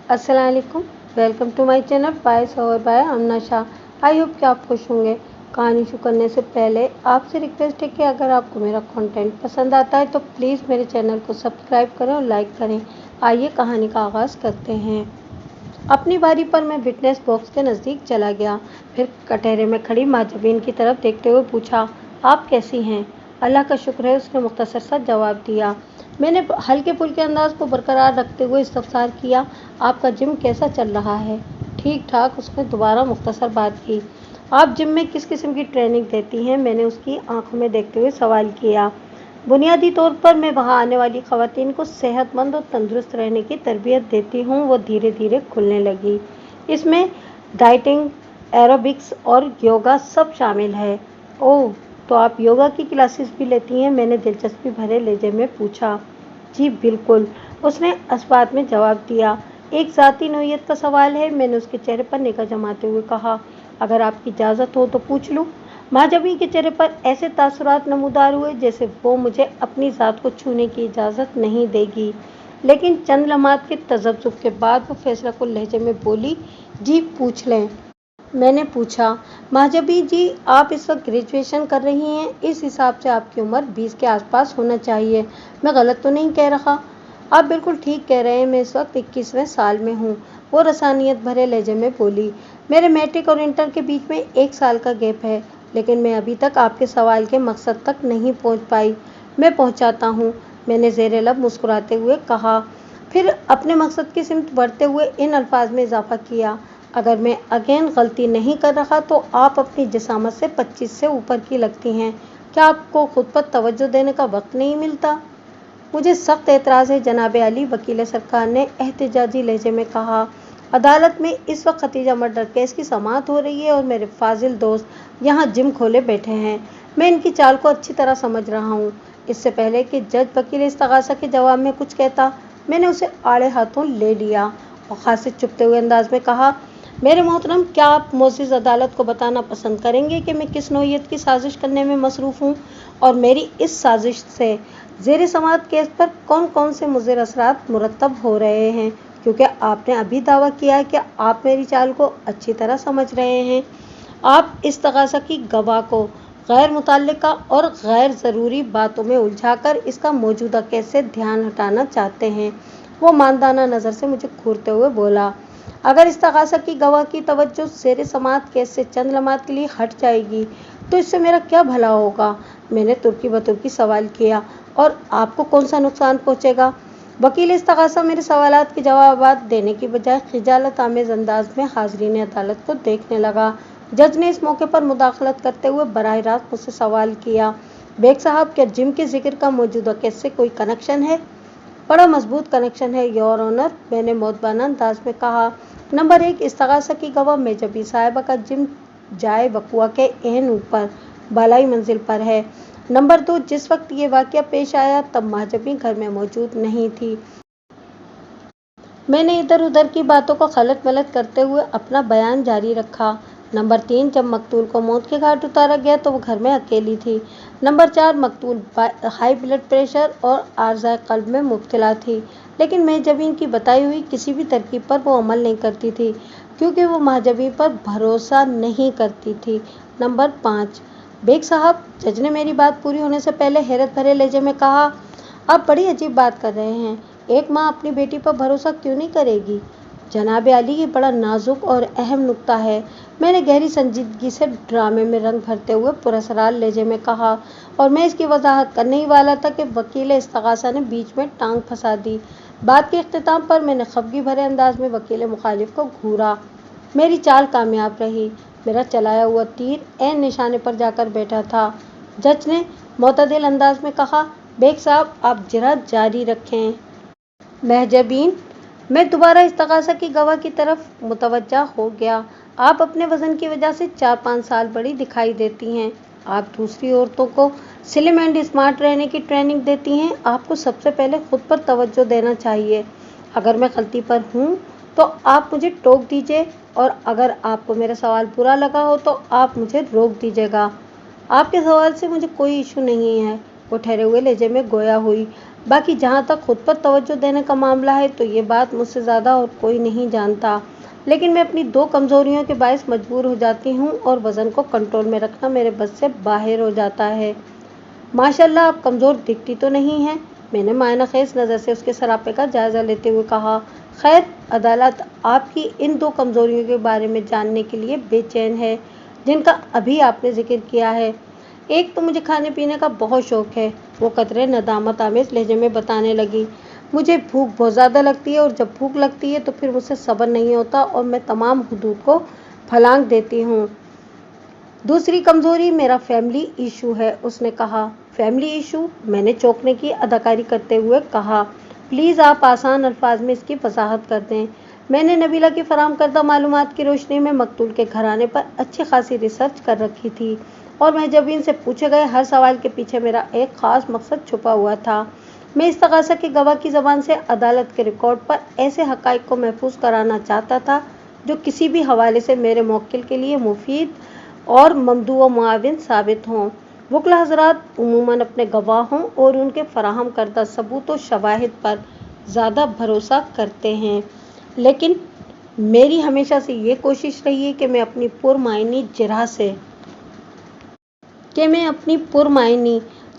अस्सलाम वालेकुम। Welcome to my channel voice over by Amna Shah. I hope कि आप खुश होंगे। कहानी शुरू करने से पहले आपसे रिक्वेस्ट है कि अगर आपको मेरा कंटेंट पसंद आता है तो प्लीज़ मेरे चैनल को सब्सक्राइब करें और लाइक करें। आइए कहानी का आगाज़ करते हैं। अपनी बारी पर मैं विटनेस बॉक्स के नज़दीक चला गया। फिर कटहरे में खड़ी माँ जबीन की तरफ देखते हुए पूछा, आप कैसी हैं? अल्लाह का शुक्र है, उसने मुख्तसर सा जवाब दिया। मैंने हल्के फुल्के अंदाज को बरकरार रखते हुए इस्तफसार किया, आपका जिम कैसा चल रहा है? ठीक ठाक, उसने दोबारा मुख्तसर बात की। आप जिम में किस किस्म की ट्रेनिंग देती हैं? मैंने उसकी आंखों में देखते हुए सवाल किया। बुनियादी तौर पर मैं वहाँ आने वाली ख़वातीन को सेहतमंद और तंदुरुस्त रहने की तरबियत देती हूँ। वो धीरे धीरे खुलने लगी। इसमें डाइटिंग, एरोबिक्स और योगा सब शामिल है। ओह, तो आप योगा की क्लासेस भी लेती हैं? मैंने दिलचस्पी भरे लहजे में पूछा। जी बिल्कुल, उसने इस्बात में जवाब दिया। एक ज़ाती नौइयत का सवाल है, मैंने उसके चेहरे पर निगाह जमाते हुए कहा। अगर आपकी इजाज़त हो तो पूछ लूँ? महाजबी के चेहरे पर ऐसे तासुरात नमूदार हुए जैसे वो मुझे अपनी ज़ात को छूने की इजाज़त नहीं देगी। लेकिन चंद लम्हात के तज़ब्ज़ुब के बाद वो फैसला कुल लहजे में बोली, जी पूछ लें। मैंने पूछा, महाजबी जी, आप इस वक्त ग्रेजुएशन कर रही हैं, इस हिसाब से आपकी उम्र 20 के आसपास होना चाहिए। मैं गलत तो नहीं कह रहा? आप बिल्कुल ठीक कह रहे हैं, मैं इस वक्त 21वें साल में हूँ, वो रसानियत भरे लहजे में बोली। मेरे मैट्रिक और इंटर के बीच में 1 साल का गैप है, लेकिन मैं अभी तक आपके सवाल के मकसद तक नहीं पहुँच पाई। मैं पहुँचाता हूँ, मैंने ज़ेरे लब मुस्कुराते हुए कहा। फिर अपने मकसद की सिमत बढ़ते हुए इन अल्फाज में इजाफा किया, अगर मैं अगेन गलती नहीं कर रहा तो आप अपनी जिसामत से 25 से ऊपर की लगती हैं। क्या आपको खुद पर तवज्जो देने का वक्त नहीं मिलता? मुझे सख्त एतराज़ है जनाब अली, वकील सरकार ने एहतजाजी लहजे में कहा। अदालत में इस वक्त खतीजा मर्डर केस की समाअत हो रही है और मेरे फाजिल दोस्त यहाँ जिम खोले बैठे हैं। मैं इनकी चाल को अच्छी तरह समझ रहा हूँ। इससे पहले कि जज वकील इस्तगासा के जवाब में कुछ कहता, मैंने उसे आड़े हाथों ले लिया और खासे चुपते हुए अंदाज में कहा, मेरे मोहतरम, क्या आप मोअज़्ज़िज़ अदालत को बताना पसंद करेंगे कि मैं किस नौइयत की साजिश करने में मसरूफ़ हूँ और मेरी इस साजिश से ज़ेरे समाअत केस पर कौन कौन से मुज़िर असरात मुरतब हो रहे हैं? क्योंकि आपने अभी दावा किया है कि आप मेरी चाल को अच्छी तरह समझ रहे हैं। आप इस्तगासा की गवाह को गैर मुतल्लिका और गैर ज़रूरी बातों में उलझाकर इसका मौजूदा केस से ध्यान हटाना चाहते हैं। वो मानदाना नज़र से मुझे घूरते हुए बोला, अगर इस्तगासा की गवाह की तवज्जो ज़ेरे समाअत केस से चंद लम्हात के लिए हट जाएगी तो इससे मेरा क्या भला होगा? मैंने तुर्की बतुर्की सवाल किया। और आपको कौन सा नुकसान पहुँचेगा? वकील इस्तगासा मेरे सवालात के जवाबात देने की बजाय खिजालत आमेज़ अंदाज में हाज़रीन अदालत को देखने लगा। जज ने इस मौके पर मुदाखलत करते हुए बराह रास्त मुझसे सवाल किया, बेग साहब, क्या जिम के जिक्र का मौजूदा केस से कोई कनेक्शन है? बड़ा मजबूत कनेक्शन है योर ऑनर, मैंने मौतबाना अंदाज में कहा। नंबर 1, इस्तगासा की गवाह मेजबी साहिबा का जिम जाए वकुआ के एहन ऊपर बालाई मंजिल पर है। नंबर 2, जिस वक्त ये वाक़या पेश आया तब महजबी घर में मौजूद नहीं थी। मैंने इधर उधर की बातों को खलत मलत करते हुए अपना बयान जारी रखा। नंबर 3, जब मकतूल को मौत के घाट उतारा गया तो वो घर में अकेली थी। नंबर 4, मकतूल हाई ब्लड प्रेशर और आर्ज़ाए क़ल्ब में मुब्तला थी, लेकिन महजबीन की बताई हुई किसी भी तरकीब पर वो अमल नहीं करती थी क्योंकि वो महजबी पर भरोसा नहीं करती थी। नंबर 5, बेग साहब, जज ने मेरी बात पूरी होने से पहले हैरत भरे लहजे में कहा, आप बड़ी अजीब बात कर रहे हैं। एक माँ अपनी बेटी पर भरोसा क्यों नहीं करेगी? जनाब अली, ये बड़ा नाजुक और अहम नुक्ता है, मैंने गहरी संजीदगी से ड्रामे में रंग भरते हुए पुरस्कार लहजे में कहा, और मैं इसकी वजाहत करने ही वाला था कि वकील इस्तगासा ने बीच में टांग फंसा दी। बात के इख्तिताम पर मैंने खफगी भरे अंदाज में वकील मुखालिफ को घूरा। मेरी चाल कामयाब रही। मेरा चलाया हुआ तीर ऐन निशाने पर जाकर बैठा था। जज ने मोतदिल अंदाज में कहा, बेग साहब, आप जरा जारी रखें। महजबीन, मैं दोबारा इस्तगासा की गवाह की तरफ मुतवज्जा हो गया। आप अपने वज़न की वजह से 4-5 साल बड़ी दिखाई देती हैं। आप दूसरी औरतों को स्लिम एंड स्मार्ट रहने की ट्रेनिंग देती हैं। आपको सबसे पहले खुद पर तवज्जो देना चाहिए। अगर मैं गलती पर हूँ तो आप मुझे टोक दीजिए, और अगर आपको मेरा सवाल बुरा लगा हो तो आप मुझे रोक दीजिएगा। आपके सवाल से मुझे कोई इशू नहीं है, वो ठहरे हुए लहजे में गोया हुई। बाकी जहाँ तक खुद पर तवज्जो देने का मामला है तो ये बात मुझसे ज़्यादा और कोई नहीं जानता, लेकिन मैं अपनी 2 कमज़ोरियों के बायस मजबूर हो जाती हूँ और वज़न को कंट्रोल में रखना मेरे बस से बाहर हो जाता है। माशाल्लाह आप कमज़ोर दिखती तो नहीं हैं, मैंने मायनाखेज नज़र से उसके सरापे का जायज़ा लेते हुए कहा। खैर, अदालत आपकी इन 2 कमज़ोरियों के बारे में जानने के लिए बेचैन है जिनका अभी आपने जिक्र किया है। एक तो मुझे खाने पीने का बहुत शौक है, वो कतरे नदामत आमेज लहजे में बताने लगी। मुझे भूख बहुत ज़्यादा लगती है और जब भूख लगती है तो फिर मुझसे सब्र नहीं होता और मैं तमाम हुदूद को फलांग देती हूँ। दूसरी कमज़ोरी मेरा फैमिली इशू है, उसने कहा। Family issue? मैंने चौंकने की अदाकारी करते हुए कहा। प्लीज़ आप आसान अल्फाज में इसकी वजाहत कर दें। मैंने नबीला की फराहम करदा मालूमात की रोशनी में मकतूल के घराने पर अच्छी खासी रिसर्च कर रखी थी और महजबीन से पूछे गए हर सवाल के पीछे मेरा एक ख़ास मकसद छुपा हुआ था। मैं इस्तग़ासा के गवाह की ज़बान से अदालत के रिकॉर्ड पर ऐसे हक़ाइक़ को महफूज कराना चाहता था जो किसी भी हवाले से मेरे मौक्किल के लिए मुफीद और ममदू व मुआविन साबित हों। वकील हज़रात उमूमन अपने गवाहों और उनके फराहम करदा सबूत व शवाहिद पर ज़्यादा भरोसा करते हैं, लेकिन मेरी हमेशा से ये कोशिश रही है कि मैं अपनी पुरमाइनी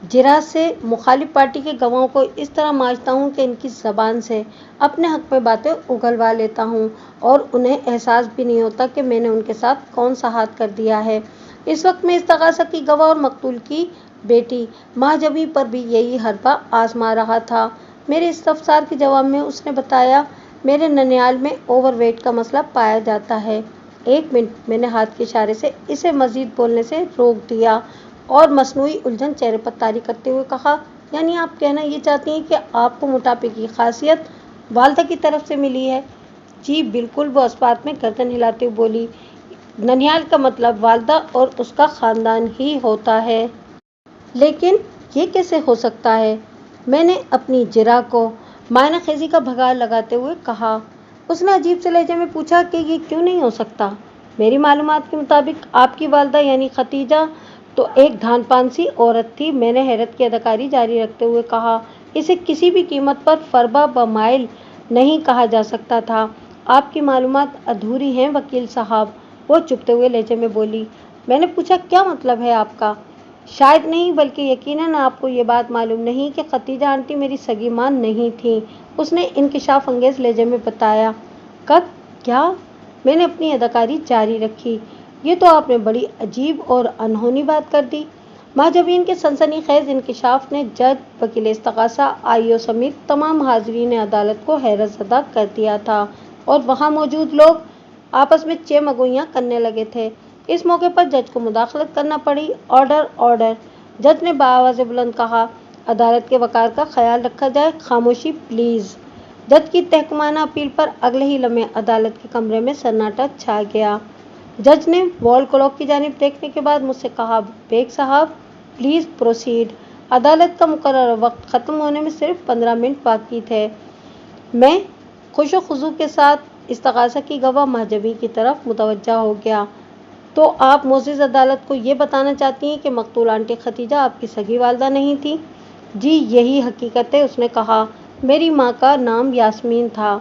जिरा से मुखालिफ पार्टी के गवाहों को इस तरह मांझता हूँ कि इनकी ज़बान से अपने हक़ में बातें उगलवा लेता हूँ और उन्हें एहसास भी नहीं होता कि मैंने उनके साथ कौन सा हाथ कर दिया है। इस वक्त मैं इस्तग़ासा की गवाह और मकतूल की बेटी महजबी पर भी यही हरबा आजमा रहा था। मेरे इस्तफसार के जवाब में उसने बताया, मेरे ननिहाल में ओवरवेट का मसला पाया जाता है। 1 मिनट, मैंने हाथ के इशारे से इसे मज़ीद बोलने से रोक दिया और मसनूई उलझन चेहरे पर तारी करते हुए कहा, यानी आप कहना ये चाहती हैं कि आपको मोटापे की खासियत वालदा की तरफ से मिली है? जी बिल्कुल, वो इस बात में गर्दन हिलाते हुए बोली। ननिहाल का मतलब वालदा और उसका ख़ानदान ही होता है। लेकिन ये कैसे हो सकता है? मैंने अपनी जिरा को मायनाखेज़ी का भगार लगाते हुए कहा। उसने अजीब से लहजे में पूछा कि ये क्यों नहीं हो सकता? मेरी मालूमात के मुताबिक आपकी वालदा यानी खतीजा तो एक धानपान सी औरत थी। मैंने हैरत की अदाकारी जारी रखते हुए कहा। इसे किसी भी कीमत पर फरबा बमाइल नहीं कहा जा सकता था। आपकी मालूमात अधूरी हैं वकील साहब, वो चुभते हुए लहजे में बोली। मैंने पूछा, क्या मतलब है आपका? शायद नहीं बल्कि यकीनन आपको ये बात मालूम नहीं कि खतीजा आंटी मेरी सगी मां नहीं थी, उसने इंकिशाफ अंगेज लहजे में बताया। कब? क्या? मैंने अपनी अदाकारी जारी रखी। ये तो आपने बड़ी अजीब और अनहोनी बात कर दी। महजबीन के सनसनीखेज इंकिशाफ ने जज, वकील इस्तग़ासा, आईओ समेत तमाम हाज़रीन अदालत को हैरत ज़दा कर दिया था और वहाँ मौजूद लोग आपस में चेमगोइयाँ करने लगे थे। इस मौके पर जज को मुदाखलत करना पड़ी। Order, order! जज ने बाआवाज़ बुलंद कहा। अदालत के वक़ार का ख्याल रखा जाए। खामोशी प्लीज़। जज की तहकुमाना अपील पर अगले ही लम्हे अदालत के कमरे में सन्नाटा छा गया। जज ने वॉल क्लॉक की जानिब देखने के बाद मुझसे कहा, बेग साहब प्लीज़ प्रोसीड। अदालत का मुकर्रर वक्त ख़त्म होने में सिर्फ 15 मिनट बाकी थे। मैं खुशो-खुज़ू के साथ इस्तग़ासा की गवाह महजबी की तरफ मुतवज्जा हो गया। तो आप मोअज़्ज़िज़ अदालत को ये बताना चाहती हैं कि मकतूल आंटी खतीजा आपकी सगी वालदा नहीं थी? जी यही हकीकत है, उसने कहा। मेरी माँ का नाम यास्मीन था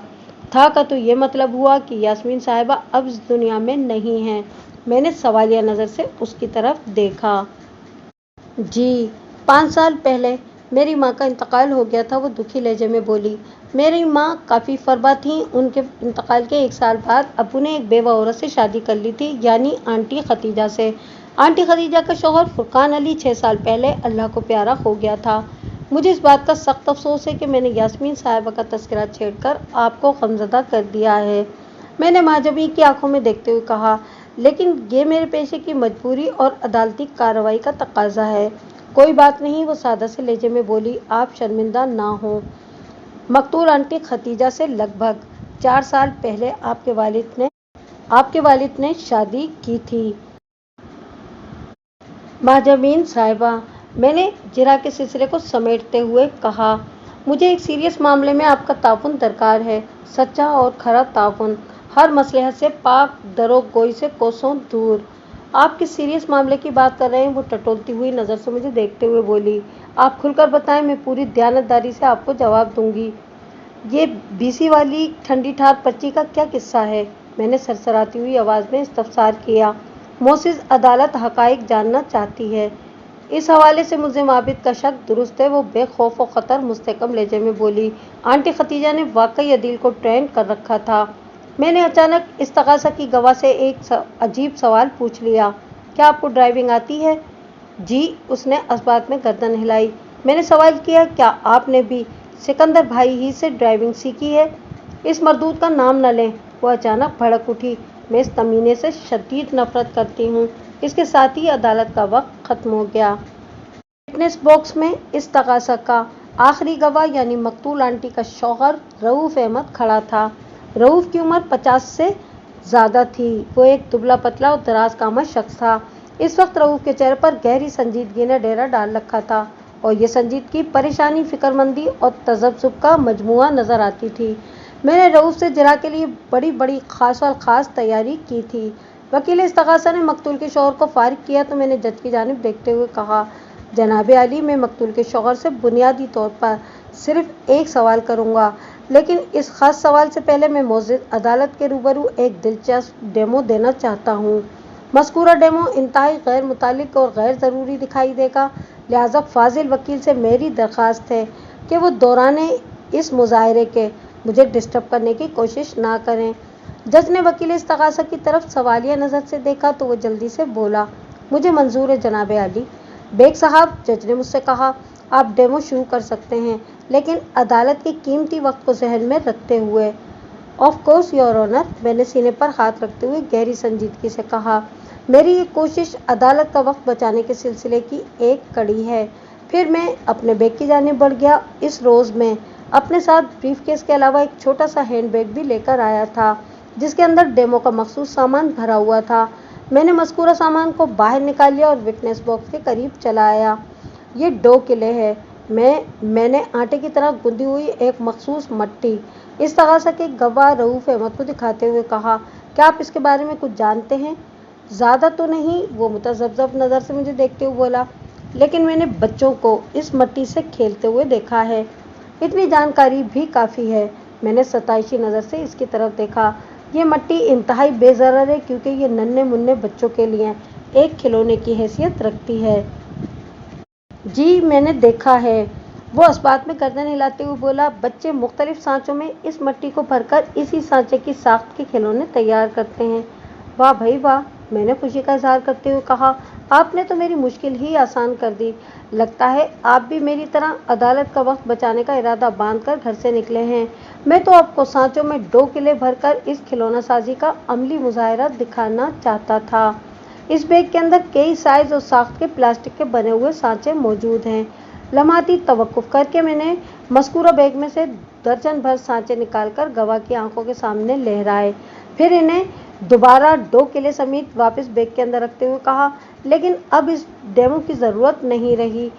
का तो ये मतलब हुआ कि यास्मीन साहिबा अब इस दुनिया में नहीं हैं। मैंने सवालिया नज़र से उसकी तरफ देखा। जी 5 साल पहले मेरी माँ का इंतकाल हो गया था, वो दुखी लहजे में बोली। मेरी माँ काफ़ी फरबा थीं। उनके इंतकाल के 1 साल बाद अबू ने एक बेवा औरत से शादी कर ली थी, यानी आंटी खतीजा से। आंटी खतीजा का शौहर फुरकान अली 6 साल पहले अल्लाह को प्यारा हो गया था। मुझे इस बात का सख्त अफसोस है कि मैंने यास्मीन साहिबा का तस्करा छेड़कर आपको गमज़दा कर दिया है, मैंने महजबी की आंखों में देखते हुए कहा। लेकिन ये मेरे पेशे की मजबूरी और अदालती कार्रवाई का तकाजा है। कोई बात नहीं, वो सादा से लहजे में बोली। आप शर्मिंदा ना हो। मकतूल आंटी खतीजा से लगभग 4 साल पहले आपके वालिद ने शादी की थी। महजबीन साहिबा, मैंने जिरा के सिलसिले को समेटते हुए कहा, मुझे एक सीरियस मामले में आपका ताउन दरकार है, सच्चा और खरा ताउन, हर मसलहत से पाक दरोगोई से कोसों दूर। आप किस सीरियस मामले की बात कर रहे हैं? वो टटोलती हुई नज़र से मुझे देखते हुए बोली। आप खुलकर बताएं, मैं पूरी दयानतदारी से आपको जवाब दूंगी। ये बीसी वाली ठंडी ठार पर्ची का क्या किस्सा है? मैंने सरसराती हुई आवाज़ में इस्तफसार किया। मोसिस, अदालत हकाइक जानना चाहती है। इस हवाले से मुल्ज़िम आबिद का शक दुरुस्त है, वो बेखौफ व ख़तर मुस्तहकम लहजे में बोली। आंटी खतीजा ने वाकई अदील को ट्रेंड कर रखा था। मैंने अचानक इस्तग़ासा की गवाह से एक अजीब सवाल पूछ लिया। क्या आपको ड्राइविंग आती है? जी, उसने इस्बात में गर्दन हिलाई। मैंने सवाल किया, क्या आपने भी सिकंदर भाई ही से ड्राइविंग सीखी है? इस मरदूद का नाम न लें। वो अचानक भड़क उठी। मैं इस कमीने से शदीद नफरत करती हूँ। इसके साथ ही अदालत का वक्त ख़त्म हो गया। विटनेस बॉक्स में इस्तग़ासा का आखिरी गवाह यानी मकतूल आंटी का शौहर रऊफ़ अहमद खड़ा था। रऊफ़ की उम्र 50 से ज़्यादा थी। वो एक दुबला पतला और दराज कामत शख्स था। इस वक्त रऊफ़ के चेहरे पर गहरी संजीदगी ने डेरा डाल रखा था और ये संजीदगी परेशानी, फिक्रमंदी और तज़ब्ज़ुब का मजमुआ नज़र आती थी। मैंने रऊफ़ से जरा के लिए बड़ी बड़ी खास तैयारी की थी। वकील इस्तग़ासा ने मकतूल के शौहर को फारिग किया तो मैंने जज की जानिब देखते हुए कहा, जनाब आली, मैं मकतूल के शौहर से बुनियादी तौर पर सिर्फ एक सवाल करूँगा, लेकिन इस ख़ास सवाल से पहले मैं मौजूद अदालत के रूबरू एक दिलचस्प डेमो देना चाहता हूँ। मज़कूरा डेमो इंतहाई गैर मुताल्लिक़ और गैर ज़रूरी दिखाई देगा, लिहाजा फाजिल वकील से मेरी दरख्वास्त है कि वो दौराने इस मुज़ाहरे के मुझे डिस्टर्ब करने की कोशिश ना करें। जज ने वकील इस्तग़ासा की तरफ सवालिया नज़र से देखा तो वो जल्दी से बोला, मुझे मंजूर है जनाब आली। बेग साहब, जज ने मुझसे कहा, आप डेमो शुरू कर सकते हैं, लेकिन अदालत के कीमती वक्त को जहन में रखते हुए। ऑफ कोर्स योर ऑनर, मैंने सीने पर हाथ रखते हुए गहरी संजीदगी से कहा। मेरी ये कोशिश अदालत का वक्त बचाने के सिलसिले की एक कड़ी है। फिर मैं अपने बैग की जानिब बढ़ गया। इस रोज़ में अपने साथ ब्रीफकेस के अलावा एक छोटा सा हैंड बैग भी लेकर आया था, जिसके अंदर डेमो का मखसूस सामान भरा हुआ था। मैंने मज़कूरा सामान को बाहर निकाल लिया और विटनेस बॉक्स के करीब चला आया। ये 2 किले है। मैंने आटे की तरह गूंदी हुई एक मखसूस मट्टी इस्तग़ासा के गवाह रऊफ़ अहमद को दिखाते हुए कहा, क्या आप इसके बारे में कुछ जानते हैं? ज़्यादा तो नहीं, वो मुतज़ब्ज़ब नज़र से मुझे देखते हुए बोला, लेकिन मैंने बच्चों को इस मट्टी से खेलते हुए देखा है। इतनी जानकारी भी काफ़ी है। मैंने सताइशी नज़र से इसकी तरफ देखा। ये मट्टी इंतहाई बेज़रर है क्योंकि ये नन्हे मुन्ने बच्चों के लिए एक खिलौने की हैसियत रखती है। जी, मैंने देखा है। वो इस्बात में गर्दन हिलाते हुए बोला, बच्चे मुख्तलिफ सांचों में इस मट्टी को भरकर इसी सांचे की साख्त के खिलौने तैयार करते हैं। वाह भाई वाह, मैंने खुशी का इजहार करते हुए कहा, आपने तो मेरी मुश्किल ही आसान कर दी। लगता है आप भी मेरी तरह अदालत का वक्त बचाने का इरादा बांधकर घर से निकले हैं। मैं तो आपको सांचों में 2 किले भरकर इस खिलौना साजी का अमली मुजाहरा दिखाना चाहता था। इस बैग के अंदर कई साइज और साख्त के प्लास्टिक के बने हुए सांचे मौजूद हैं। लम्हाती तवक्कुफ करके मैंने मज़कूरा बैग में से दर्जन भर सांचे निकालकर गवाह की आंखों के सामने लहराए, फिर इन्हें दोबारा 2 किले समेत वापस बैग के अंदर रखते हुए कहा, लेकिन अब इस डेमो की ज़रूरत नहीं रही।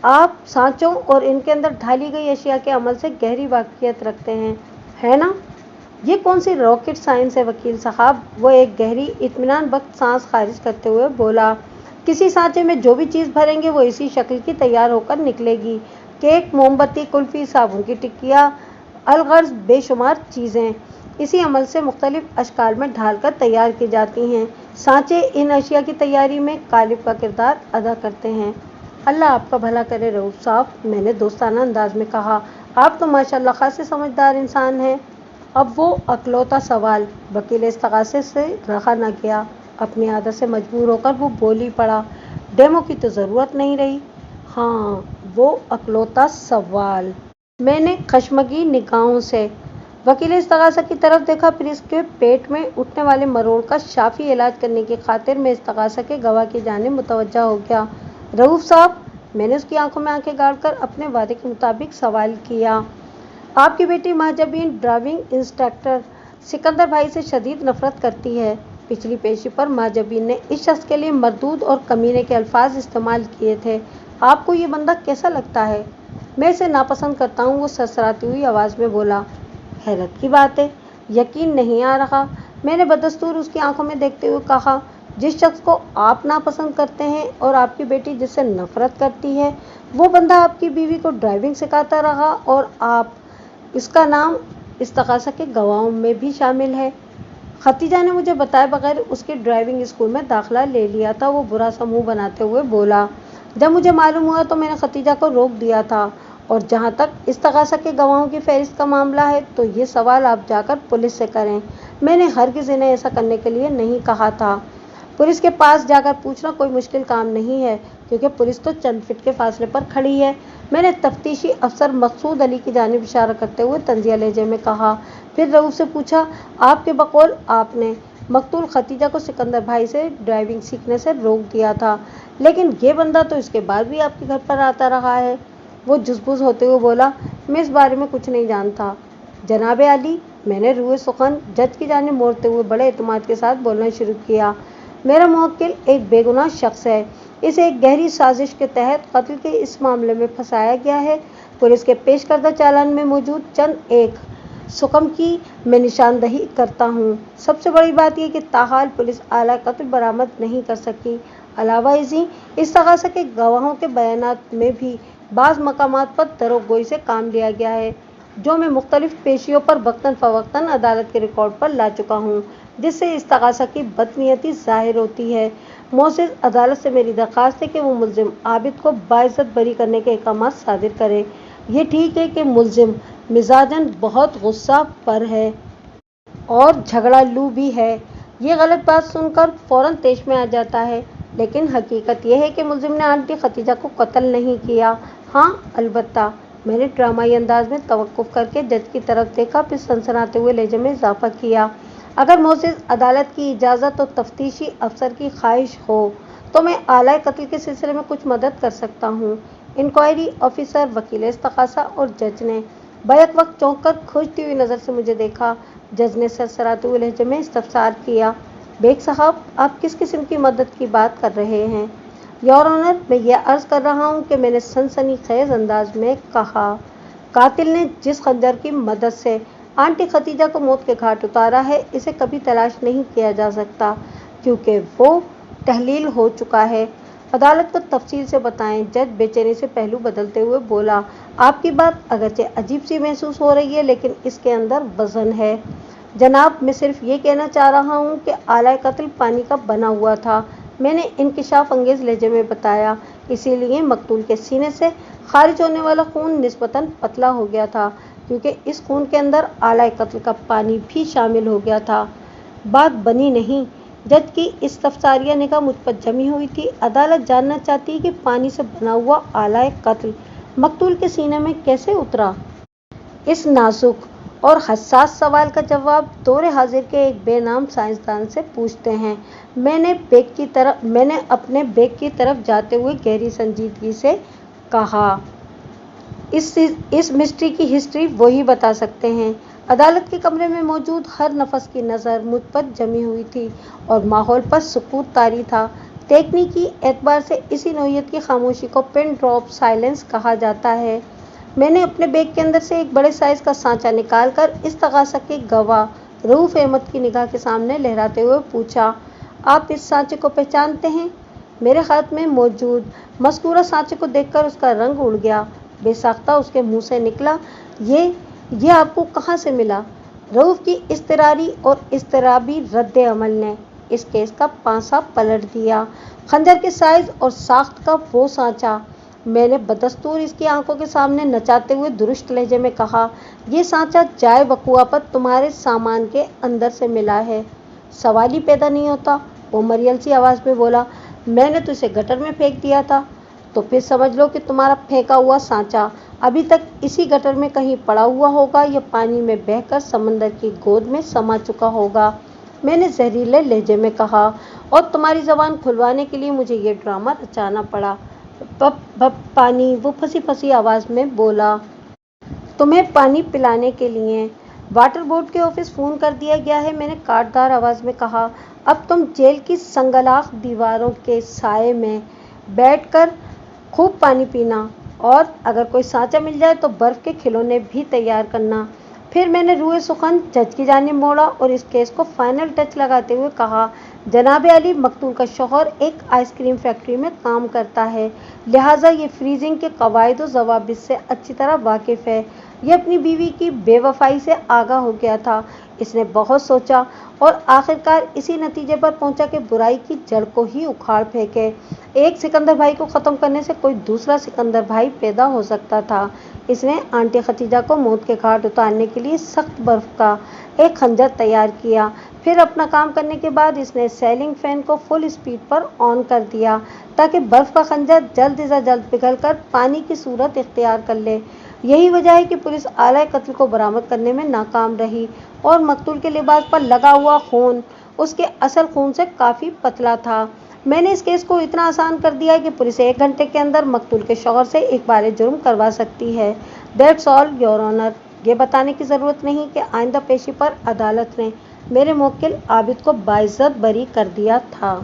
आप सांचों और इनके अंदर ढाली गई अशिया के अमल से गहरी वाकियत रखते हैं, है ना? ये कौन सी रॉकेट साइंस है वकील साहब? वो एक गहरी इत्मीनान बख्श सांस खारिज करते हुए बोला, किसी सांचे में जो भी चीज़ भरेंगे वो इसी शक्ल की तैयार होकर निकलेगी। केक, मोमबत्ती, कुल्फ़ी, साबुन की टिक्कियाँ, अलगर्ज बेशुमार चीज़ें इसी अमल से मुख्तलिफ अशकाल में ढालकर तैयार की जाती हैं। सांचे इन अशिया की तैयारी में कालिब का किरदार अदा करते हैं। अल्लाह आपका भला करे रऊफ़ साहब, मैंने दोस्ताना अंदाज में कहा, आप तो माशाअल्लाह खासे समझदार इंसान हैं। अब वो अकलौता सवाल वकील इस्तग़ासे से रखा न गया। अपनी आदत से मजबूर होकर वो बोल ही पड़ा, डेमो की तो ज़रूरत नहीं रही। हाँ, वो अकलौता सवाल। मैंने खशमगीन निगाहों से वकील इस्तग़ासा की तरफ देखा, फिर इसके पेट में उठने वाले मरोड़ का शाफ़ी इलाज करने की खातिर मैं इस्तग़ासा के गवाह की जानिब मुतवज्जा हो गया। रऊफ़ साहब, मैंने उसकी आंखों में आंखें गाड़कर अपने वादे के मुताबिक सवाल किया, आपकी बेटी महाजबीन ड्राइविंग इंस्ट्रक्टर सिकंदर भाई से शदीद नफरत करती है। पिछली पेशी पर महाजबीन ने इस शख्स के लिए मरदूद और कमीने के अल्फाज इस्तेमाल किए थे। आपको ये बंदा कैसा लगता है? मैं इसे नापसंद करता हूँ, वो सरसराती हुई आवाज़ में बोला। हैरत की बात है, यकीन नहीं आ रहा, मैंने बदस्तूर उसकी आंखों में देखते हुए कहा। जिस शख्स को आप नापसंद करते हैं और आपकी बेटी जिससे नफरत करती है, वो बंदा आपकी बीवी को ड्राइविंग सिखाता रहा और आप इसका नाम इस्तगासा के गवाहों में भी शामिल है। खतीजा ने मुझे बताए बगैर उसके ड्राइविंग स्कूल में दाखिला ले लिया था, वो बुरा सा मुंह बनाते हुए बोला। जब मुझे मालूम हुआ तो मैंने खतीजा को रोक दिया था। और जहाँ तक इस्तगासा के गवाहों की फहरिस्त का मामला है तो ये सवाल आप जाकर पुलिस से करें। मैंने हरगिज़ इन्हें ऐसा करने के लिए नहीं कहा था। पुलिस के पास जाकर पूछना कोई मुश्किल काम नहीं है, क्योंकि पुलिस तो चंद फीट के फासले पर खड़ी है। मैंने तफ्तीशी अफसर मकसूद अली की जानिब इशारा करते हुए तंजिया लहजे में कहा। फिर रऊफ से पूछा, आपके बकौल आपने मकतूल खतीजा को सिकंदर भाई से ड्राइविंग सीखने से रोक दिया था, लेकिन ये बंदा तो इसके बाद भी आपके घर पर आता रहा है। वो जुज़बुज़ होते हुए बोला, मैं इस बारे में कुछ नहीं जानता जनाब अली। मैंने रूए सुखन जज की जानिब मोड़ते हुए बड़े एतमाद के साथ बोलना शुरू किया। मेरा मुवक्किल एक बेगुनाह शख्स है, इसे एक गहरी साजिश के तहत कत्ल के इस मामले में फंसाया गया है। पुलिस के पेश करदा चालान में मौजूद चंद एक सुकम की मैं निशानदही करता हूँ। सबसे बड़ी बात यह कि ताहाल पुलिस आला कत्ल बरामद नहीं कर सकी। अलावा इसी इस्तगासा के गवाहों के बयानात में भी बाज़ मकामात पर दरोगोई से काम लिया गया है, जो मैं मुख्तलिफ पेशियों पर वक्तन फ़वक्तन अदालत के रिकॉर्ड पर ला चुका हूँ, जिससे इस्तगासा की बदनीयती ज़ाहिर होती है। मोअज़्ज़िज़, अदालत से मेरी दरख्वास्त है कि वो मुल्ज़िम आबिद को बाइज़्ज़त बरी करने के अहकाम सादिर करे। ये ठीक है कि मुल्ज़िम मिजाजन बहुत गुस्सा पर है और झगड़ालू भी है। ये गलत बात सुनकर फ़ौरन तेश में आ जाता है, लेकिन हकीकत यह है कि मुल्ज़िम ने आंटी खतीजा को कत्ल नहीं किया। हाँ, अलबत्ता। मैंने ड्रामाई अंदाज में तवक्कुफ़ करके जज की तरफ देखा, फिर सनसनाते हुए लहजे में इजाफा किया। अगर मोअज़्ज़िज़ अदालत की इजाज़त और तफ्तीशी अफसर की ख्वाहिश हो तो मैं आला कत्ल के सिलसिले में कुछ मदद कर सकता हूँ। इंक्वायरी ऑफिसर, वकील इस्तगासा और जज ने बैक वक्त चौंक कर खोजती हुई नज़र से मुझे देखा। जज ने सरसराते हुए लहजे में इस्तफसार किया, बेग साहब, आप किस किस्म की मदद की बात कर रहे हैं? योर ऑनर, मैं ये अर्ज़ कर रहा हूँ कि मैंने सनसनीखेज़ अंदाज में कहा, कातिल ने जिस खंजर की मदद से आंटी खतीजा को मौत के घाट उतारा है, इसे कभी तलाश नहीं किया जा सकता, क्योंकि वो तहलील हो चुका है। अदालत को तफसील से बताएं। जज बेचैनी से पहलू बदलते हुए बोला, आपकी बात अगरचे अजीब सी महसूस हो रही है, लेकिन इसके अंदर वज़न है। जनाब, मैं सिर्फ ये कहना चाह रहा हूँ कि आला कत्ल पानी का बना हुआ था। मैंने इंकिशाफ अंगेज़ लहजे में बताया, इसीलिए मकतूल के सीने से खारिज होने वाला खून निस्बतन पतला हो गया था, क्योंकि इस खून के अंदर आला कत्ल का पानी भी शामिल हो गया था। बात बनी नहीं। जज की इस्तफसारिया निगाह मुझ पर जमी हुई थी। अदालत जानना चाहती है कि पानी से बना हुआ आला कत्ल मकतूल के सीने में कैसे उतरा। इस नाजुक और हसास सवाल का जवाब दौरे हाजिर के एक बेनाम साइंसदान से पूछते हैं। मैंने अपने बेग की तरफ जाते हुए गहरी संजीदगी से कहा, इस मिस्ट्री की हिस्ट्री वही बता सकते हैं। अदालत के कमरे में मौजूद हर नफस की नज़र मुझ पर जमी हुई थी और माहौल पर सुकूत तारी था। तकनीकी एतबार से इसी नौइयत की खामोशी को पिन ड्रॉप साइलेंस कहा जाता है। मैंने अपने बैग के अंदर से एक बड़े साइज का सांचा निकालकर इस्तगासा के गवाह रऊफ अहमद की निगाह के सामने लहराते हुए पूछा, आप इस सांचे को पहचानते हैं? मेरे हाथ में मौजूद मज़कूरा सांचे को देखकर उसका रंग उड़ गया। बेसाख्ता उसके मुंह से निकला, ये आपको कहाँ से मिला? रऊफ की इस्तरारी और इस्तराबी रद्द अमल ने इस केस का पांसा पलट दिया। खंजर के साइज और साख्त का वो सांचा, मैंने बदस्तूर इसकी आंखों के सामने नचाते हुए दुरुस्त लहजे में कहा, ये सांचा जाए बकुआ पर तुम्हारे सामान के अंदर से मिला है। सवाल ही पैदा नहीं होता। वो मरियल सी आवाज़ में बोला, मैंने तो इसे गटर में फेंक दिया था। तो फिर समझ लो कि तुम्हारा फेंका हुआ सांचा अभी तक इसी गटर में कहीं पड़ा हुआ होगा या पानी में बहकर समंदर की गोद में समा चुका होगा, मैंने जहरीले लहजे में कहा। और तुम्हारी ज़बान खुलवाने के लिए मुझे ये ड्रामा रचाना पड़ा। पानी, वो फंसी फंसी आवाज़ में बोला, तुम्हें पानी पिलाने के लिए वाटर बोर्ड के ऑफिस फ़ोन कर दिया गया है, मैंने काटदार आवाज़ में कहा। अब तुम जेल की संगलाख दीवारों के साए में बैठकर खूब पानी पीना, और अगर कोई सांचा मिल जाए तो बर्फ़ के खिलौने भी तैयार करना। फिर मैंने रूए सुखन जज की जानिब मोड़ा और इस केस को फाइनल टच लगाते हुए कहा, जनाब अली, मकतूल का शौहर एक आइसक्रीम फैक्ट्री में काम करता है, लिहाजा ये फ्रीजिंग के कवायद व ज़वाबित से अच्छी तरह वाकिफ़ है। ये अपनी बीवी की बेवफाई से आगाह हो गया था। इसने बहुत सोचा और आखिरकार इसी नतीजे पर पहुंचा कि बुराई की जड़ को ही उखाड़ फेंके। एक सिकंदर भाई को ख़त्म करने से कोई दूसरा सिकंदर भाई पैदा हो सकता था। इसने आंटी खतीजा को मौत के घाट उतारने के लिए सख्त बर्फ का एक खंजर तैयार किया। फिर अपना काम करने के बाद इसने सेलिंग फैन को फुल स्पीड पर ऑन कर दिया ताकि बर्फ का खंजर जल्द से जल्द पिघलकर पानी की सूरत इख्तियार कर ले। यही वजह है कि पुलिस आला कत्ल को बरामद करने में नाकाम रही और मकतूल के लिबास पर लगा हुआ खून उसके असल खून से काफ़ी पतला था। मैंने इस केस को इतना आसान कर दिया है कि पुलिस 1 घंटे के अंदर मकतूल के शौहर से इकबार जुर्म करवा सकती है। That's all your honour. ये बताने की ज़रूरत नहीं कि आइंदा पेशी पर अदालत ने मेरे मुवक्किल आबिद को बाइज्जत बरी कर दिया था।